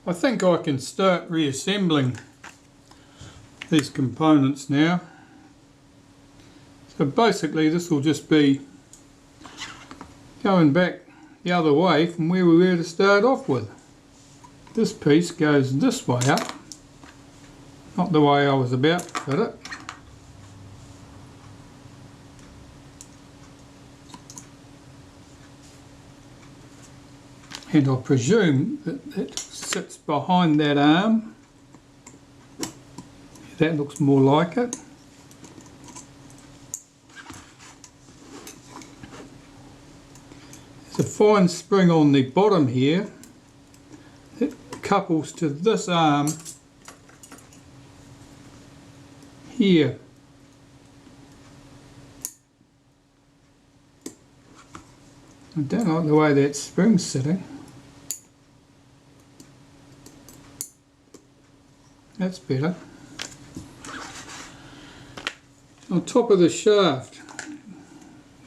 I think I can start reassembling these components now. So basically this will just be going back the other way from where we were to start off with. This piece goes this way up, not the way I was about to fit it. And I presume that it sits behind that arm. That looks more like it. There's a fine spring on the bottom here that couples to this arm here. I don't like the way that spring's sitting. That's better. On top of the shaft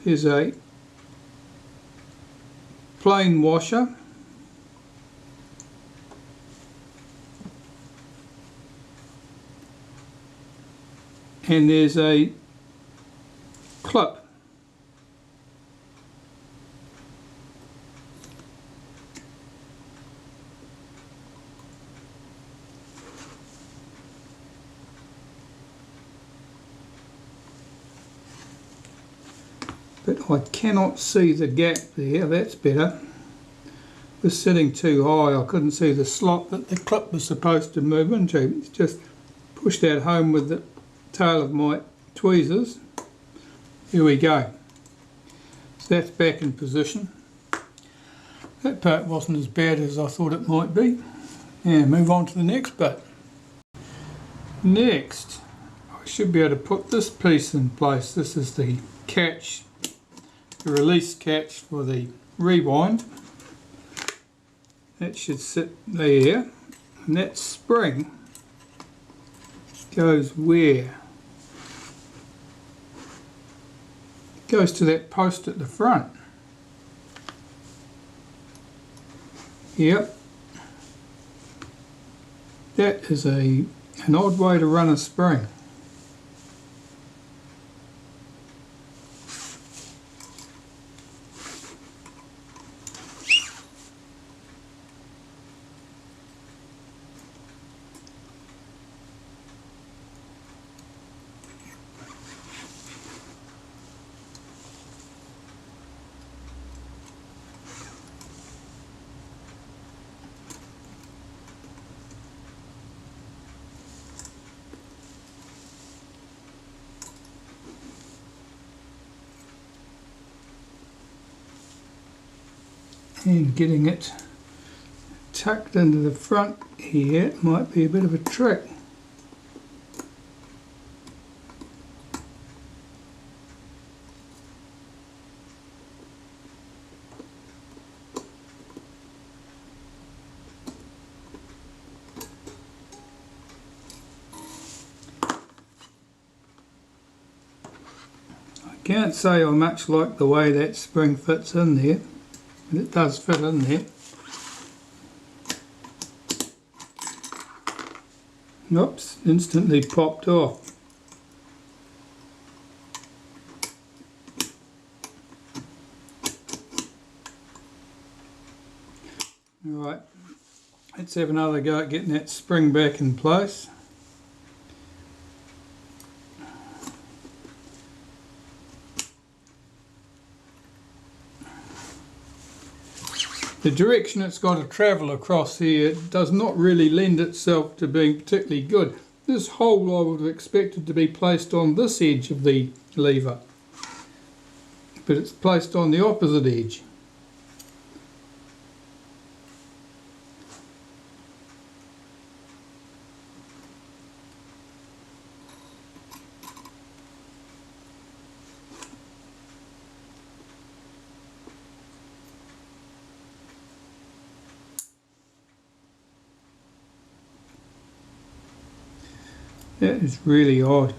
is a plain washer, and there's a clip. But I cannot see the gap there. That's better. It was sitting too high. I couldn't see the slot that the clip was supposed to move into. It's just pushed that home with the tail of my tweezers. Here we go. So that's back in position. That part wasn't as bad as I thought it might be. And move on to the next bit. Next, I should be able to put this piece in place. This is the catch, the release catch for the rewind. That should sit there, and that spring goes where? It goes to that post at the front. Yep. That is an odd way to run a spring. And getting it tucked into the front here might be a bit of a trick. I can't say I much like the way that spring fits in there. It does fit in there. Oops, instantly popped off. Alright, let's have another go at getting that spring back in place. The direction it's got to travel across here does not really lend itself to being particularly good. This hole I would have expected to be placed on this edge of the lever, but it's placed on the opposite edge. That is really odd.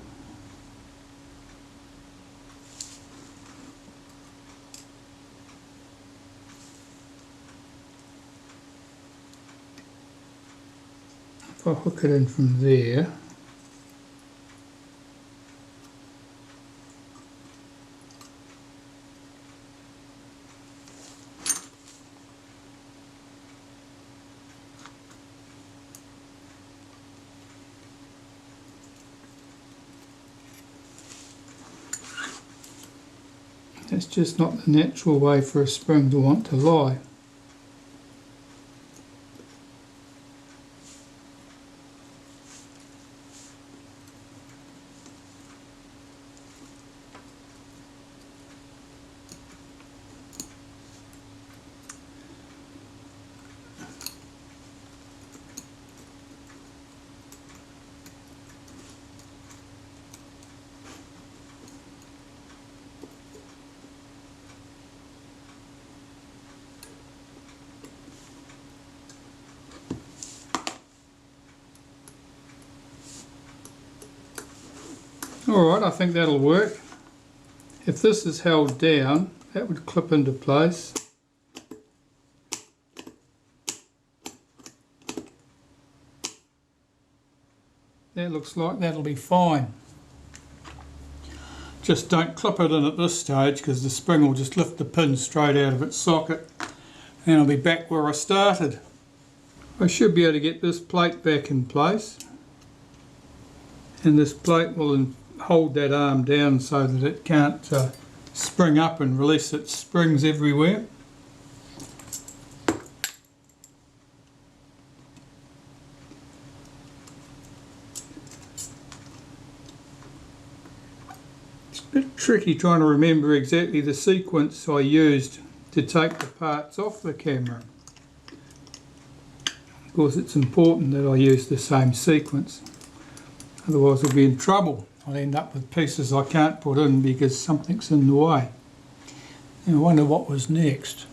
If I hook it in from there, that's just not the natural way for a spring to want to lie. Alright, I think that'll work. If this is held down, that would clip into place. That looks like that'll be fine. Just don't clip it in at this stage because the spring will just lift the pin straight out of its socket and I'll be back where I started. I should be able to get this plate back in place, and this plate will hold that arm down so that it can't spring up and release its springs everywhere. It's a bit tricky trying to remember exactly the sequence I used to take the parts off the camera. Of course, it's important that I use the same sequence, otherwise I'll be in trouble. I'll end up with pieces I can't put in because something's in the way. And I wonder what was next.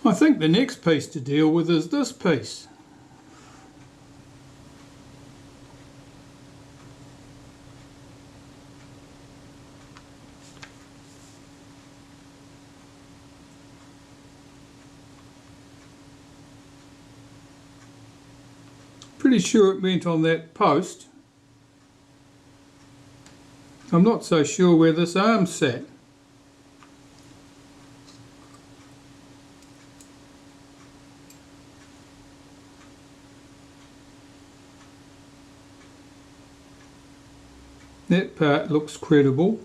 I think the next piece to deal with is this piece. Pretty sure it went on that post. I'm not so sure where this arm sat. That part looks credible.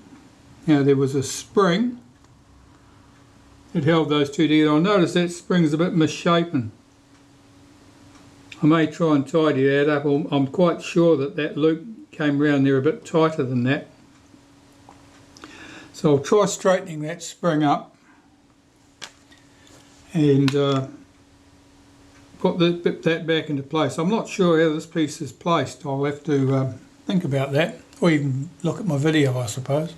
Now there was a spring that held those two together. I notice that spring's a bit misshapen. I may try and tidy that up. I'm quite sure that that loop came round there a bit tighter than that. So I'll try straightening that spring up and put that back into place. I'm not sure how this piece is placed. I'll have to think about that, or even look at my video, I suppose.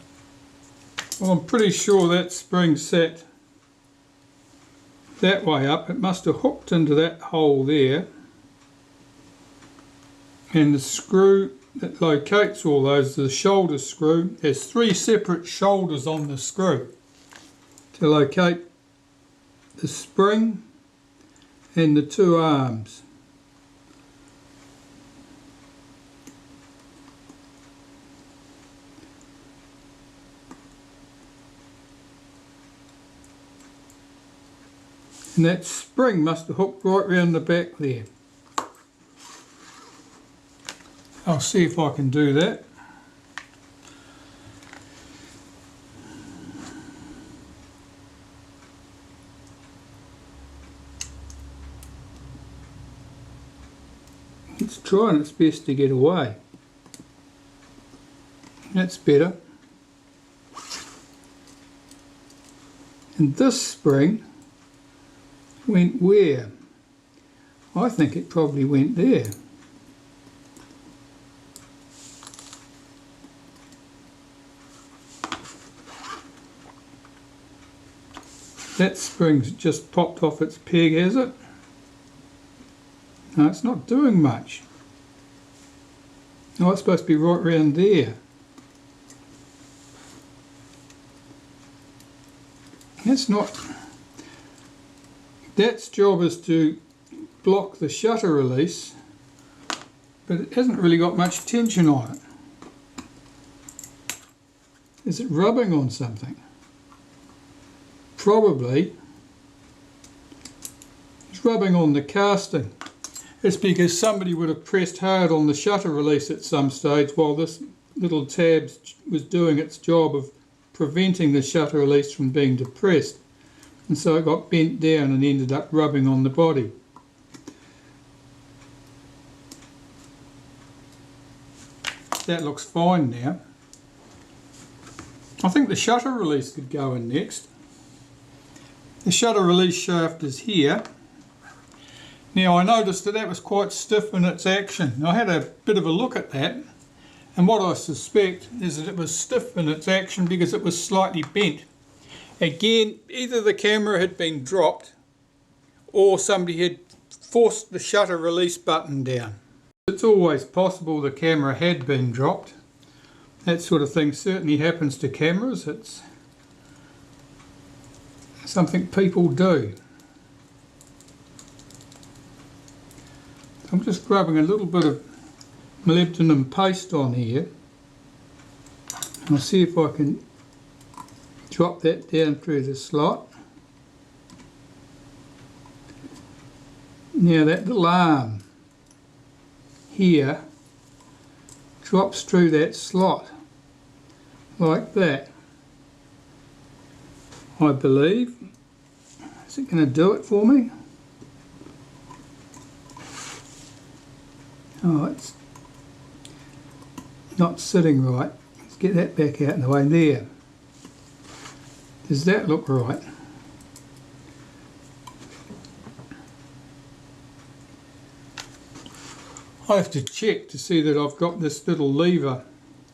Well, I'm pretty sure that spring sat that way up. It must have hooked into that hole there. And the screw that locates all those, the shoulder screw, there's 3 separate shoulders on the screw to locate the spring and the 2 arms. And that spring must have hooked right round the back there. I'll see if I can do that. It's trying its best to get away. That's better. And this spring went where? I think it probably went there. That spring's just popped off its peg, has it? No, it's not doing much. Oh, it's supposed to be right round there. That's not... That's job is to block the shutter release, but it hasn't really got much tension on it. Is it rubbing on something? Probably. It's rubbing on the casting. It's because somebody would have pressed hard on the shutter release at some stage while this little tab was doing its job of preventing the shutter release from being depressed. And so it got bent down and ended up rubbing on the body. That looks fine now. I think the shutter release could go in next. The shutter release shaft is here. Now I noticed that was quite stiff in its action. I had a bit of a look at that, and what I suspect is that it was stiff in its action because it was slightly bent. Again, either the camera had been dropped or somebody had forced the shutter release button down. It's always possible the camera had been dropped. That sort of thing certainly happens to cameras. It's something people do. I'm just rubbing a little bit of molybdenum paste on here. I'll see if I can drop that down through the slot. Now that little arm here drops through that slot like that, I believe. Is it going to do it for me? Oh, it's not sitting right. Let's get that back out in the way there. Does that look right? I have to check to see that I've got this little lever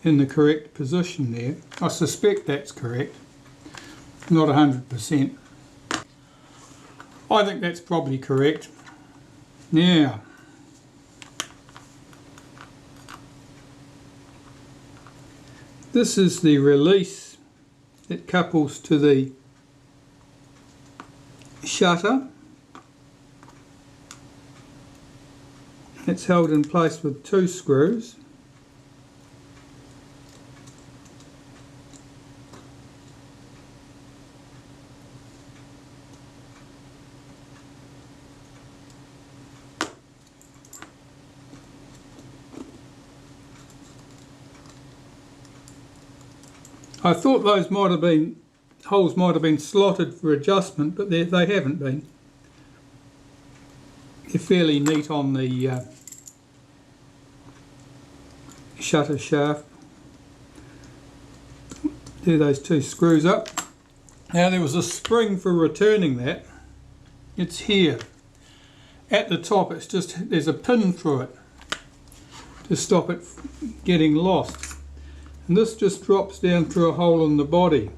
in the correct position there. I suspect that's correct. Not 100%. I think that's probably correct. Now, this is the release that couples to the shutter. It's held in place with 2 screws. I thought those might have been, holes might have been slotted for adjustment, but they haven't been. They're fairly neat on the shutter shaft. Do those 2 screws up. Now there was a spring for returning that. It's here. At the top it's just, there's a pin through it to stop it getting lost. And this just drops down through a hole in the body.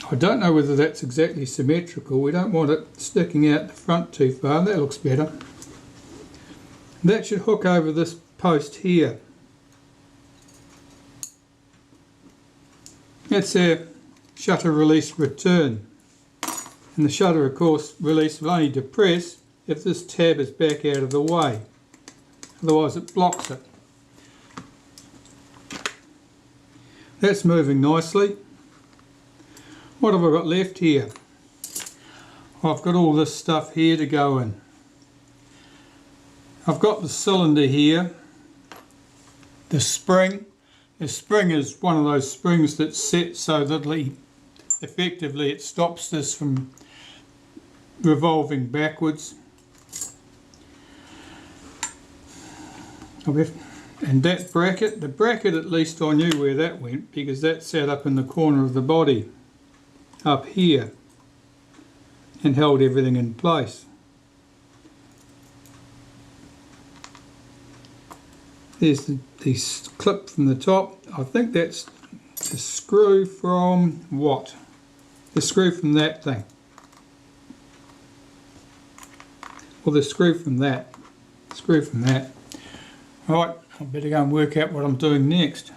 I don't know whether that's exactly symmetrical. We don't want it sticking out the front too far. That looks better. That should hook over this post here. That's our shutter release return. And the shutter, of course, release will only depress if this tab is back out of the way. Otherwise it blocks it. That's moving nicely. What have I got left here? I've got all this stuff here to go in. I've got the cylinder here, the spring. The spring is one of those springs that's set so that effectively it stops this from revolving backwards. And that bracket, the bracket at least I knew where that went because that sat up in the corner of the body. Up here and held everything in place. There's the clip from the top. I think that's the screw from what? The screw from that thing. or the screw from that. Right, I better go and work out what I'm doing next.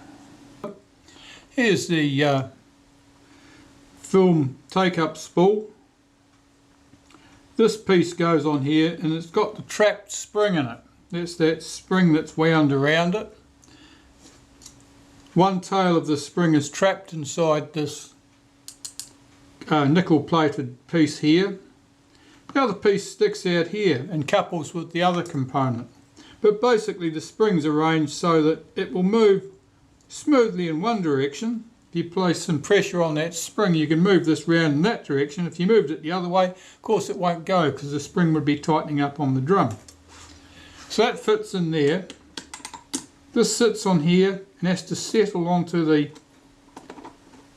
Here's the film take-up spool. This piece goes on here and it's got the trapped spring in it. That's that spring that's wound around it. One tail of the spring is trapped inside this nickel plated piece here. The other piece sticks out here and couples with the other component. But basically the spring's arranged so that it will move smoothly in one direction. If you place some pressure on that spring, you can move this round in that direction. If you moved it the other way, of course it won't go because the spring would be tightening up on the drum. So that fits in there. This sits on here and has to settle onto the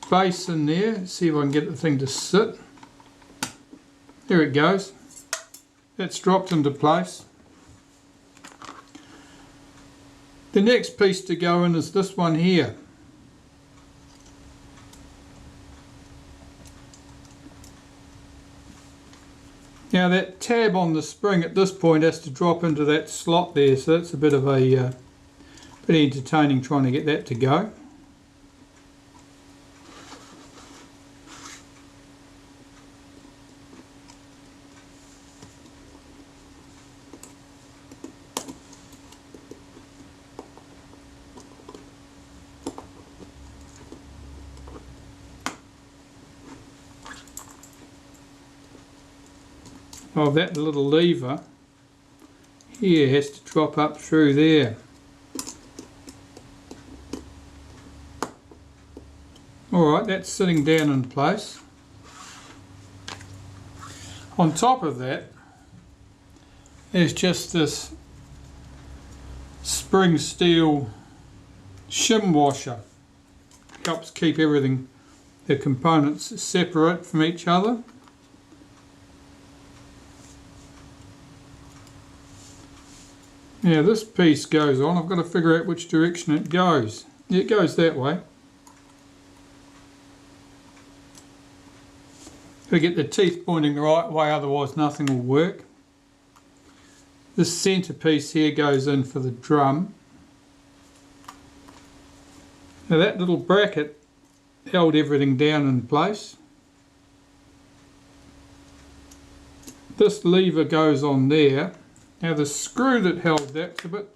base in there. Let's see if I can get the thing to sit. There it goes. That's dropped into place. The next piece to go in is this one here. Now that tab on the spring at this point has to drop into that slot there, so that's a bit of a bit entertaining trying to get that to go. Oh, that little lever here has to drop up through there. Alright, that's sitting down in place. On top of that, there's just this spring steel shim washer. Helps keep everything, the components separate from each other. Now this piece goes on. I've got to figure out which direction it goes. It goes that way. Got to get the teeth pointing the right way, otherwise nothing will work. This centre piece here goes in for the drum. Now that little bracket held everything down in place. This lever goes on there. Now the screw that held that's a bit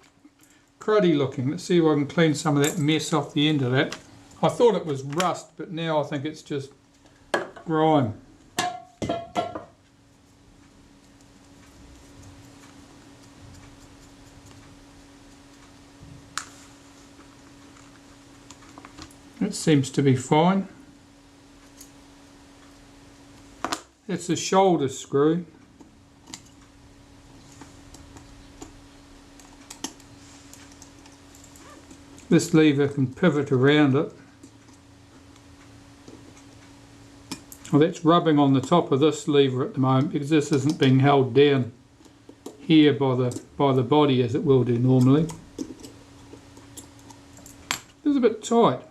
cruddy looking. Let's see if I can clean some of that mess off the end of that. I thought it was rust, but now I think it's just grime. That seems to be fine. That's a shoulder screw. This lever can pivot around it. Well, that's rubbing on the top of this lever at the moment because this isn't being held down here by the body as it will do normally. It's a bit tight.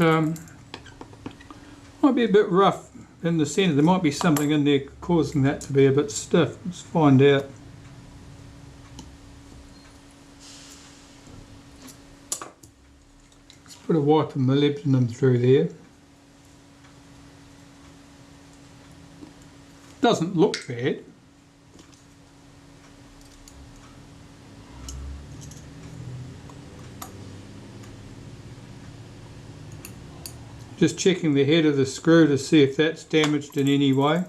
It might be a bit rough in the centre. There might be something in there causing that to be a bit stiff. Let's find out. Let's put a wipe of molybdenum through there. Doesn't look bad. Just checking the head of the screw to see if that's damaged in any way.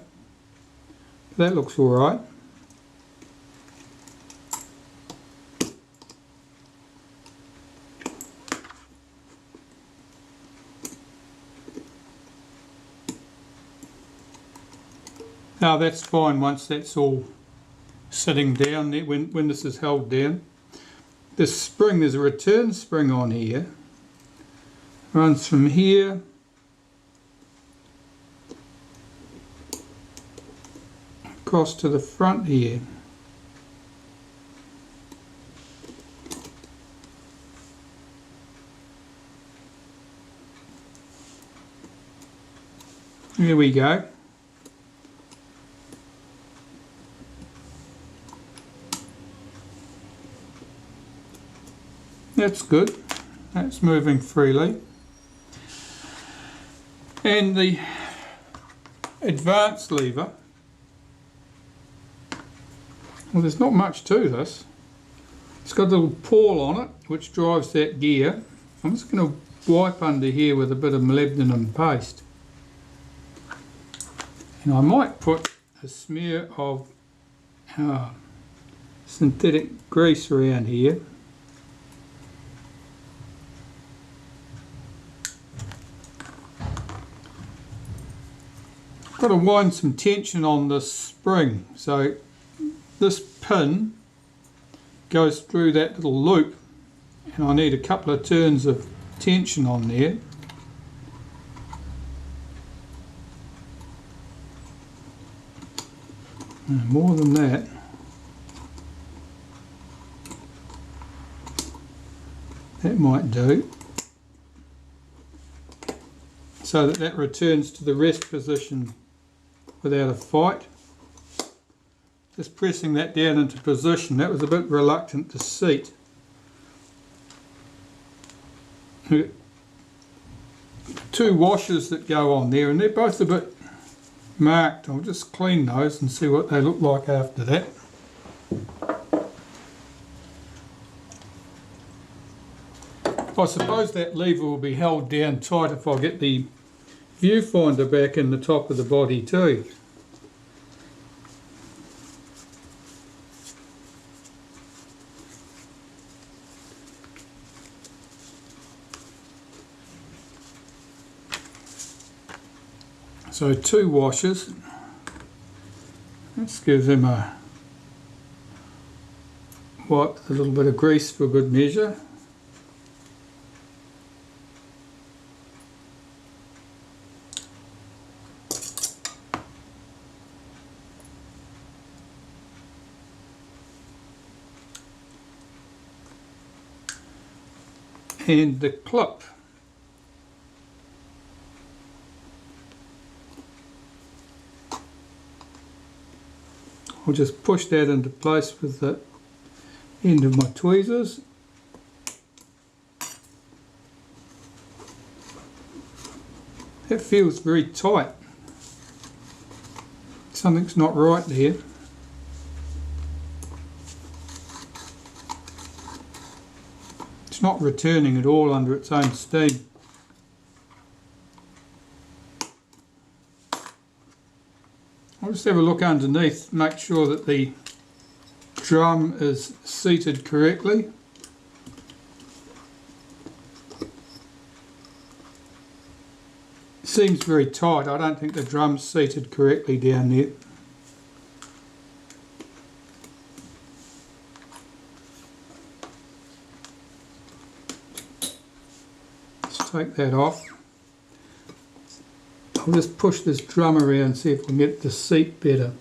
That looks alright. Now that's fine once that's all sitting down when this is held down. This spring, there's a return spring on here. Runs from here across to the front here. Here we go. That's good. That's moving freely. And the advanced lever, well, there's not much to this. It's got a little pawl on it which drives that gear. I'm just going to wipe under here with a bit of molybdenum paste. And I might put a smear of synthetic grease around here. Got to wind some tension on this spring, so this pin goes through that little loop, and I need a couple of turns of tension on there. And more than that. That might do, so that that returns to the rest position without a fight. Just pressing that down into position. That was a bit reluctant to seat. Two washers that go on there, and they're both a bit marked. I'll just clean those and see what they look like after that. I suppose that lever will be held down tight if I get the viewfinder back in the top of the body too. So two washers. Let's give them a wipe with a little bit of grease for good measure. And the clip. I'll just push that into place with the end of my tweezers. That feels very tight. Something's not right there. It's not returning at all under its own steam. I'll just have a look underneath, make sure that the drum is seated correctly. It seems very tight. I don't think the drum's seated correctly down there. Let's take that off. I'll just push this drum around and see if we can get it to seat better.